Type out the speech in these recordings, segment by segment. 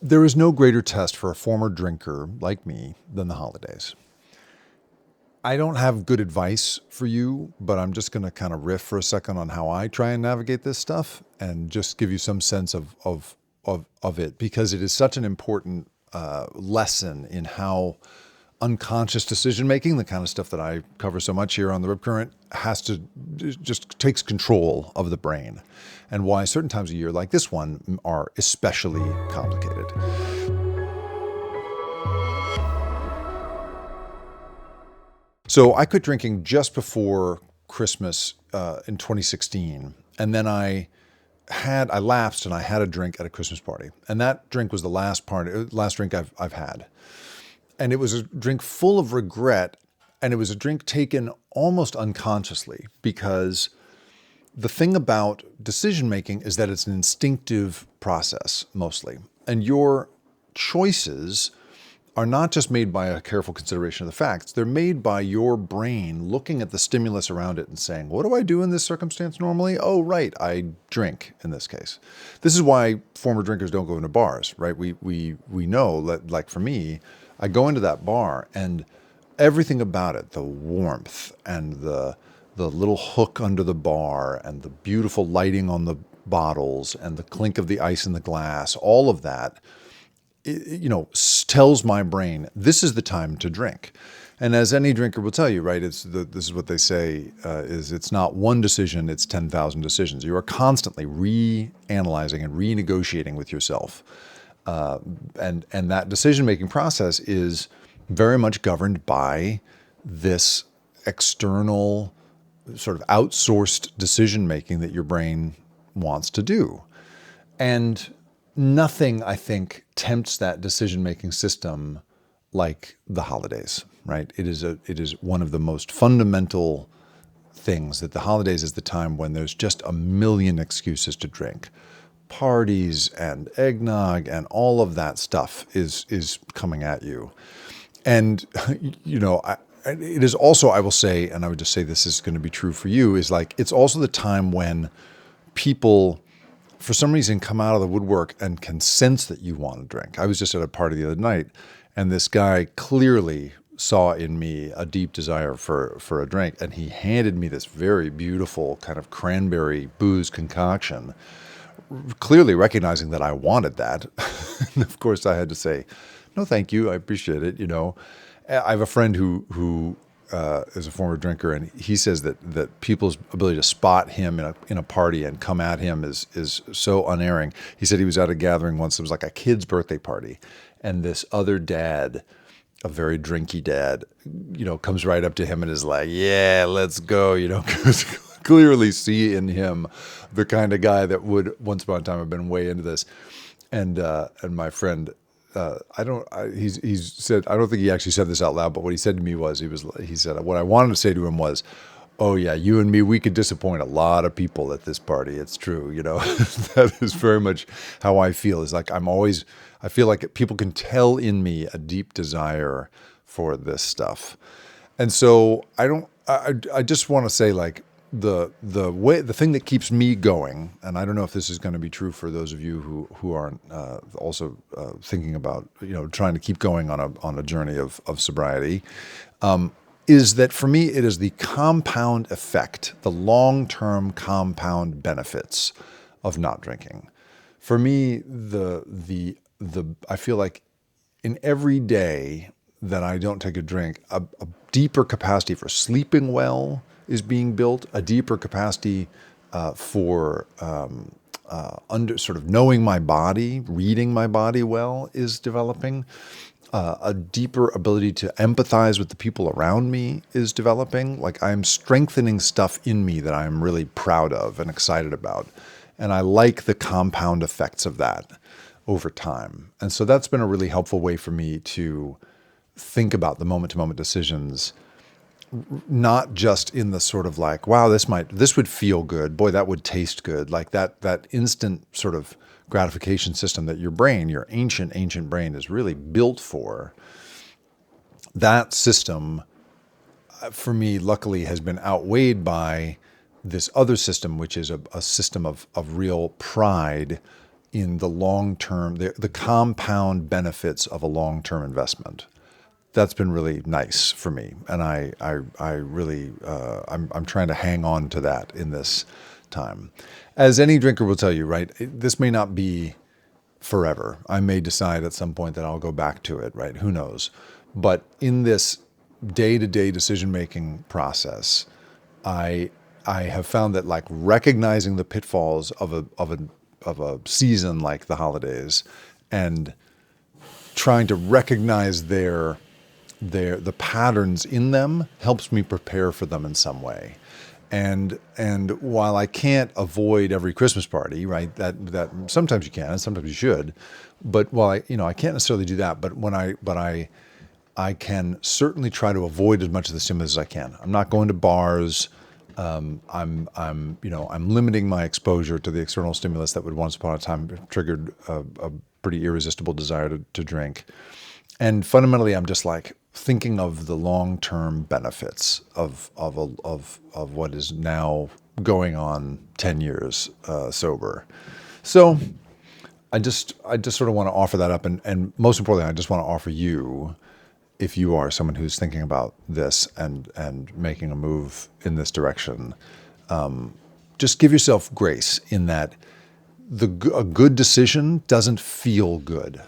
There is no greater test for a former drinker like me than the holidays. I don't have good advice for you, but I'm just going to kind of riff for a second on how I try and navigate this stuff and just give you some sense of it, because it is such an important lesson in how unconscious decision making, the kind of stuff that I cover so much here on the Rip Current, has to just takes control of the brain, and why certain times of year like this one are especially complicated. So I quit drinking just before Christmas in 2016, and then I lapsed and I had a drink at a Christmas party, and that drink was the last drink I've had, and it was a drink full of regret, and it was a drink taken almost unconsciously, because the thing about decision making is that it's an instinctive process mostly, and your choices are not just made by a careful consideration of the facts. They're made by your brain looking at the stimulus around it and saying, what do I do in this circumstance normally? Oh, right, I drink in this case. This is why former drinkers don't go into bars, right? We know that, like for me, I go into that bar and everything about it, the warmth and the little hook under the bar and the beautiful lighting on the bottles and the clink of the ice in the glass, all of that, tells my brain this is the time to drink. And as any drinker will tell you, right, this is what they say, is it's not one decision, it's 10,000 decisions. You are constantly reanalyzing and renegotiating with yourself. And that decision-making process is very much governed by this external sort of outsourced decision-making that your brain wants to do. And nothing, I think, tempts that decision-making system like the holidays, right? It is one of the most fundamental things, that the holidays is the time when there's just a million excuses to drink. Parties and eggnog and all of that stuff is coming at you. And, it is also, I will say, and I would just say this is going to be true for you, is like, it's also the time when people, for some reason, come out of the woodwork and can sense that you want to drink. I was just at a party the other night, and this guy clearly saw in me a deep desire for a drink, and he handed me this very beautiful kind of cranberry booze concoction, clearly recognizing that I wanted that. And of course, I had to say, no, thank you. I appreciate it. I have a friend who is a former drinker, and he says that people's ability to spot him in a party and come at him is so unerring. He said he was at a gathering once. It was like a kid's birthday party, and this other dad, a very drinky dad, comes right up to him and is like, "Yeah, let's go," because clearly see in him the kind of guy that would once upon a time have been way into this. And my friend, he said, I don't think he actually said this out loud, but what he said to me was, he said, what I wanted to say to him was, oh yeah, you and me, we could disappoint a lot of people at this party. It's true. That is very much how I feel. Is like, I feel like people can tell in me a deep desire for this stuff. And so I just want to say, like, the thing that keeps me going, and I don't know if this is going to be true for those of you who aren't also thinking about trying to keep going on a journey of sobriety, is that for me it is the compound effect, the long-term compound benefits of not drinking. For me, I feel like in every day that I don't take a drink, a deeper capacity for sleeping well is being built, a deeper capacity for sort of knowing my body, reading my body well is developing. A deeper ability to empathize with the people around me is developing. Like, I'm strengthening stuff in me that I'm really proud of and excited about. And I like the compound effects of that over time. And so that's been a really helpful way for me to think about the moment-to-moment decisions, not just in the sort of like, wow, this would feel good. Boy, that would taste good. Like that instant sort of gratification system that your ancient brain is really built for. That system, for me, luckily has been outweighed by this other system, which is a system of real pride in the long term, the compound benefits of a long-term investment. That's been really nice for me, and I really I'm trying to hang on to that in this time. As any drinker will tell you, right? This may not be forever. I may decide at some point that I'll go back to it, right? Who knows? But in this day-to-day decision-making process, I have found that like recognizing the pitfalls of a season like the holidays and trying to recognize the patterns in them helps me prepare for them in some way. And while I can't avoid every Christmas party, right? That sometimes you can and sometimes you should, but while I can't necessarily do that, but I can certainly try to avoid as much of the stimulus as I can. I'm not going to bars. I'm limiting my exposure to the external stimulus that would once upon a time have triggered a pretty irresistible desire to drink. And fundamentally, I'm just like thinking of the long-term benefits of what is now going on 10 years sober. So I just sort of want to offer that up, and most importantly, I just want to offer you, if you are someone who's thinking about this and making a move in this direction, just give yourself grace in that a good decision doesn't feel good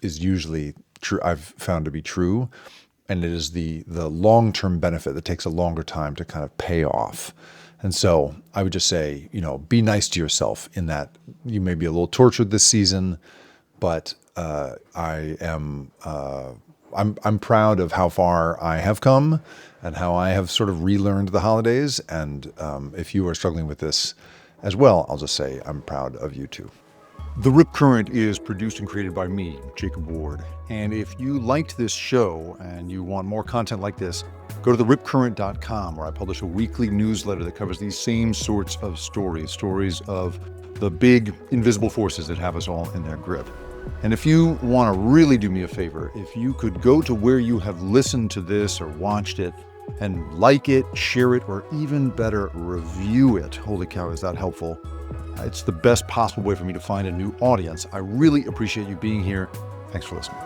is usually true. I've found to be true, and it is the long-term benefit that takes a longer time to kind of pay off. And so I would just say, be nice to yourself in that you may be a little tortured this season, but I'm proud of how far I have come and how I have sort of relearned the holidays. And if you are struggling with this as well, I'll just say I'm proud of you too. The Rip Current is produced and created by me, Jacob Ward. And if you liked this show and you want more content like this, go to theripcurrent.com, where I publish a weekly newsletter that covers these same sorts of stories of the big invisible forces that have us all in their grip. And if you want to really do me a favor, if you could go to where you have listened to this or watched it and like it, share it, or even better, review it. Holy cow, is that helpful? It's the best possible way for me to find a new audience. I really appreciate you being here. Thanks for listening.